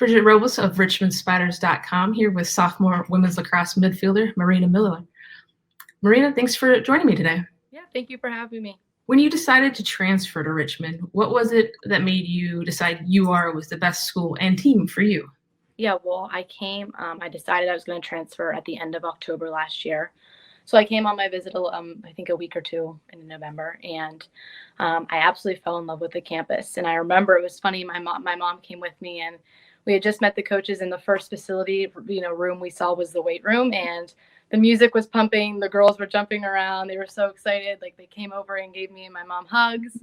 Bridget Robles of RichmondSpiders.com here with sophomore women's lacrosse midfielder Marina Miller. Marina, thanks for joining me today. Yeah, thank you for having me. When you decided to transfer to Richmond, what was it that made you decide UR was the best school and team for you? Yeah, well, I decided I was going to transfer at the end of October last year. So I came on my visit, I think a week or two in November, and I absolutely fell in love with the campus. And I remember it was funny. My mom came with me, and we had just met the coaches in the first facility, room we saw was the weight room, and the music was pumping. The girls were jumping around. They were so excited. Like they came over and gave me and my mom hugs.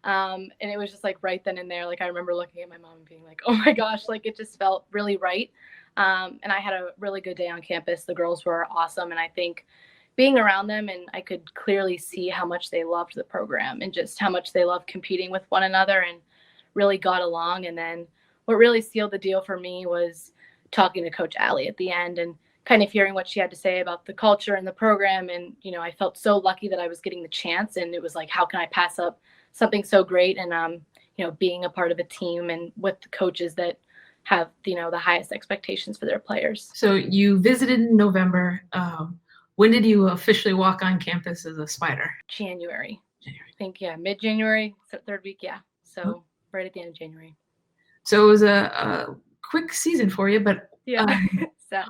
And it was just like right then and there. Like I remember looking at my mom and being like, oh my gosh, like it just felt really right. And I had a really good day on campus. The girls were awesome. And I think being around them, and I could clearly see how much they loved the program and just how much they loved competing with one another and really got along. And then what really sealed the deal for me was talking to Coach Allie at the end and kind of hearing what she had to say about the culture and the program. And, I felt so lucky that I was getting the chance, and it was like, how can I pass up something so great? And, being a part of a team and with the coaches that have, the highest expectations for their players. So you visited in November. When did you officially walk on campus as a Spider? January. I think, mid-January, third week, So right at the end of January. So it was a quick season for you, but Sad.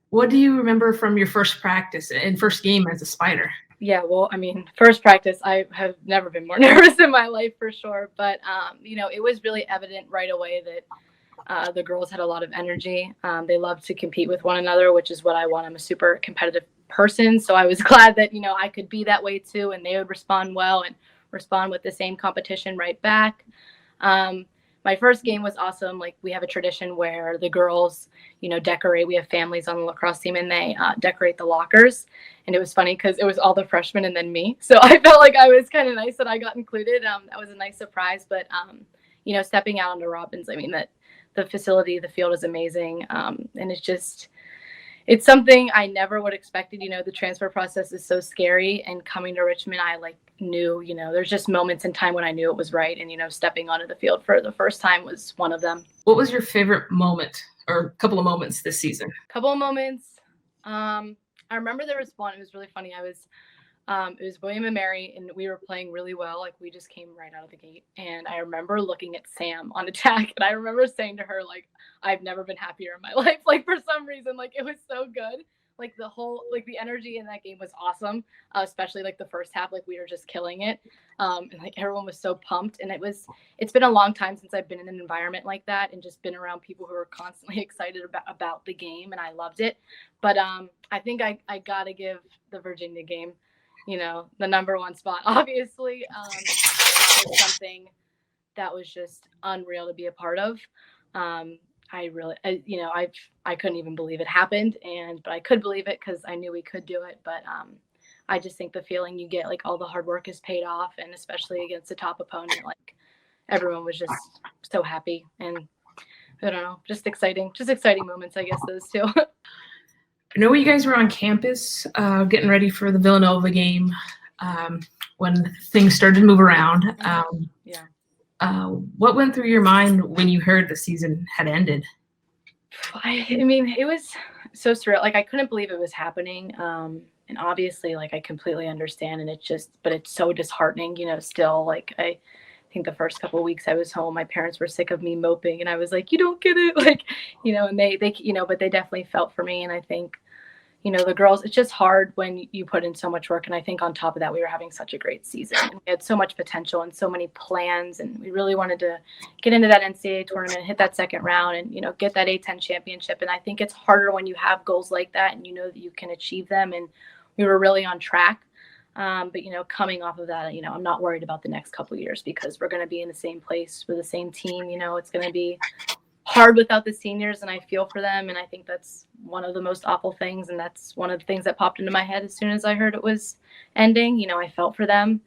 What do you remember from your first practice and first game as a Spider? Yeah, well, first practice, I have never been more nervous in my life for sure. But, it was really evident right away that the girls had a lot of energy. They loved to compete with one another, which is what I want. I'm a super competitive person. So I was glad that, I could be that way too. And they would respond well and respond with the same competition right back. My first game was awesome. Like we have a tradition where the girls, decorate. We have families on the lacrosse team, and they decorate the lockers. And it was funny because it was all the freshmen and then me. So I felt like I was kind of nice that I got included. That was a nice surprise. But, stepping out onto Robbins, that the facility, the field is amazing. And it's something I never would have expected. The transfer process is so scary. And coming to Richmond, I knew, there's just moments in time when I knew it was right. And, stepping onto the field for the first time was one of them. What was your favorite moment or a couple of moments this season? Couple of moments. I remember there was one, it was really funny. It was William and Mary, and we were playing really well. Like we just came right out of the gate. And I remember looking at Sam on attack, and I remember saying to her, I've never been happier in my life. For some reason, it was so good. The energy in that game was awesome, especially the first half. We were just killing it, and everyone was so pumped. And it's been a long time since I've been in an environment like that and just been around people who are constantly excited about the game, and I loved it. But I think I gotta give the Virginia game, the number one spot. Obviously, it was something that was just unreal to be a part of. I couldn't even believe it happened, but I could believe it because I knew we could do it. But I just think the feeling you get, all the hard work is paid off, and especially against a top opponent, everyone was just so happy, and I don't know, just exciting moments, I guess, those two. I know you guys were on campus getting ready for the Villanova game when things started to move around. What went through your mind when you heard the season had ended? It was so surreal. I couldn't believe it was happening. And obviously, I completely understand. And but it's so disheartening, still. I think the first couple of weeks I was home, my parents were sick of me moping, and I was like, you don't get it. And they but they definitely felt for me. And I think, the girls, it's just hard when you put in so much work. And I think on top of that, we were having such a great season. And we had so much potential and so many plans. And we really wanted to get into that NCAA tournament, hit that second round, and, get that A-10 championship. And I think it's harder when you have goals like that and that you can achieve them. And we were really on track. But, coming off of that, I'm not worried about the next couple of years because we're going to be in the same place with the same team. It's going to be hard without the seniors, and I feel for them. And I think that's one of the most awful things. And that's one of the things that popped into my head as soon as I heard it was ending. I felt for them,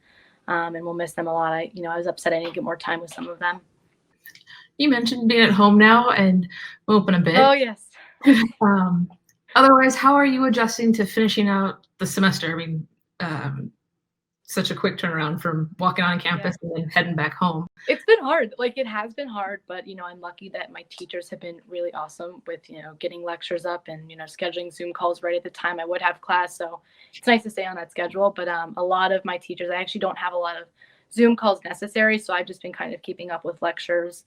and we'll miss them a lot. I was upset I didn't get more time with some of them. You mentioned being at home now and open a bit. Oh, yes. Otherwise, how are you adjusting to finishing out the semester? such a quick turnaround from walking on campus and then heading back home. It's been hard. Like, it has been hard, but, I'm lucky that my teachers have been really awesome with, getting lectures up and, scheduling Zoom calls right at the time I would have class. So it's nice to stay on that schedule. But a lot of my teachers, I actually don't have a lot of Zoom calls necessary. So I've just been kind of keeping up with lectures,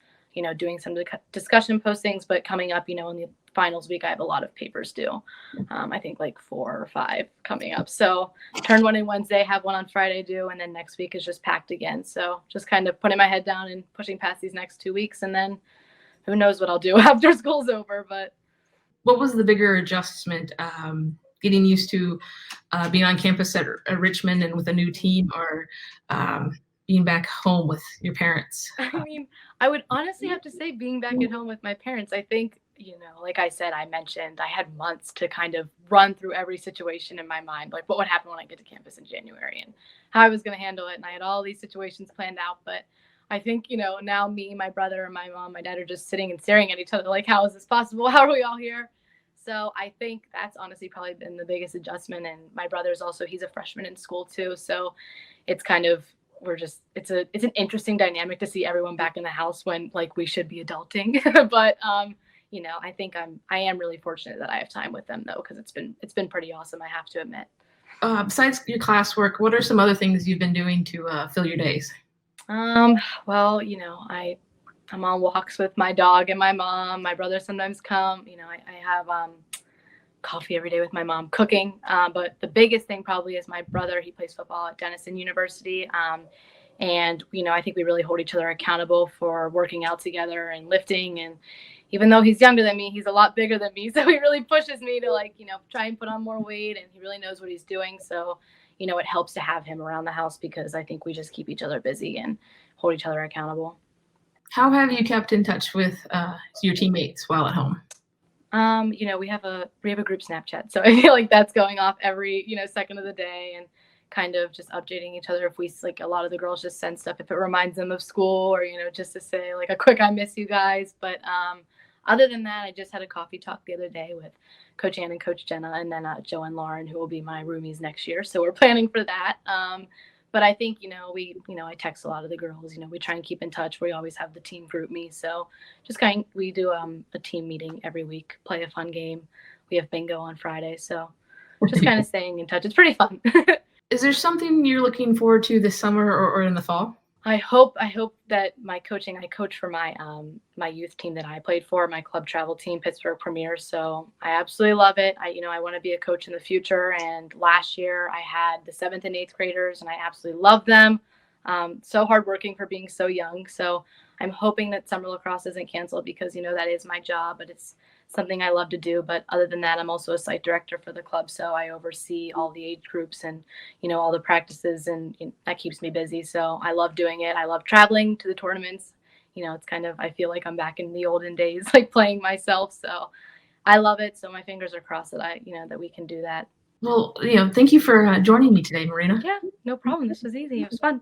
doing some discussion postings, but coming up, in the finals week, I have a lot of papers due. I think like 4 or 5 coming up. So turn one in Wednesday, have one on Friday due, and then next week is just packed again. So just kind of putting my head down and pushing past these next 2 weeks, and then who knows what I'll do after school's over. But what was the bigger adjustment, getting used to being on campus at Richmond and with a new team, or being back home with your parents? I would honestly have to say being back at home with my parents. I think, like I mentioned, I had months to kind of run through every situation in my mind, like what would happen when I get to campus in January and how I was going to handle it. And I had all these situations planned out. But I think, now me, my brother, my mom, my dad are just sitting and staring at each other like, how is this possible? How are we all here? So I think that's honestly probably been the biggest adjustment. And my brother's also, he's a freshman in school too. So it's kind of, it's an interesting dynamic to see everyone back in the house when like we should be adulting. But I think I am really fortunate that I have time with them though, because it's been pretty awesome, I have to admit. Besides your classwork, what are some other things you've been doing to fill your days? Well, I'm on walks with my dog and my mom. My brother sometimes come. I have coffee every day with my mom, cooking. But the biggest thing probably is my brother. He plays football at Denison University. And, I think we really hold each other accountable for working out together and lifting. And even though he's younger than me, he's a lot bigger than me. So he really pushes me to try and put on more weight, and he really knows what he's doing. So, it helps to have him around the house because I think we just keep each other busy and hold each other accountable. How have you kept in touch with your teammates while at home? We have a group Snapchat, so I feel like that's going off every, second of the day, and kind of just updating each other. If we, like, a lot of the girls just send stuff if it reminds them of school, or, just to say like a quick, I miss you guys. But other than that, I just had a coffee talk the other day with Coach Ann and Coach Jenna, and then Joe and Lauren, who will be my roomies next year. So we're planning for that. But I think, I text a lot of the girls, we try and keep in touch. We always have the team group me. So just we do a team meeting every week, play a fun game. We have bingo on Friday. So just kind of staying in touch. It's pretty fun. Is there something you're looking forward to this summer or in the fall? I hope that I coach for my my youth team that I played for, my club travel team, Pittsburgh Premier. So I absolutely love it. I want to be a coach in the future. And last year I had the 7th and 8th graders, and I absolutely love them. So hardworking for being so young. So I'm hoping that summer lacrosse isn't canceled because, that is my job, but it's something I love to do. But other than that, I'm also a site director for the club. So I oversee all the age groups and, all the practices, and that keeps me busy. So I love doing it. I love traveling to the tournaments. It's kind of, I feel like I'm back in the olden days, like playing myself. So I love it. So my fingers are crossed that that we can do that. Well, thank you for joining me today, Marina. Yeah, no problem. This was easy. It was fun.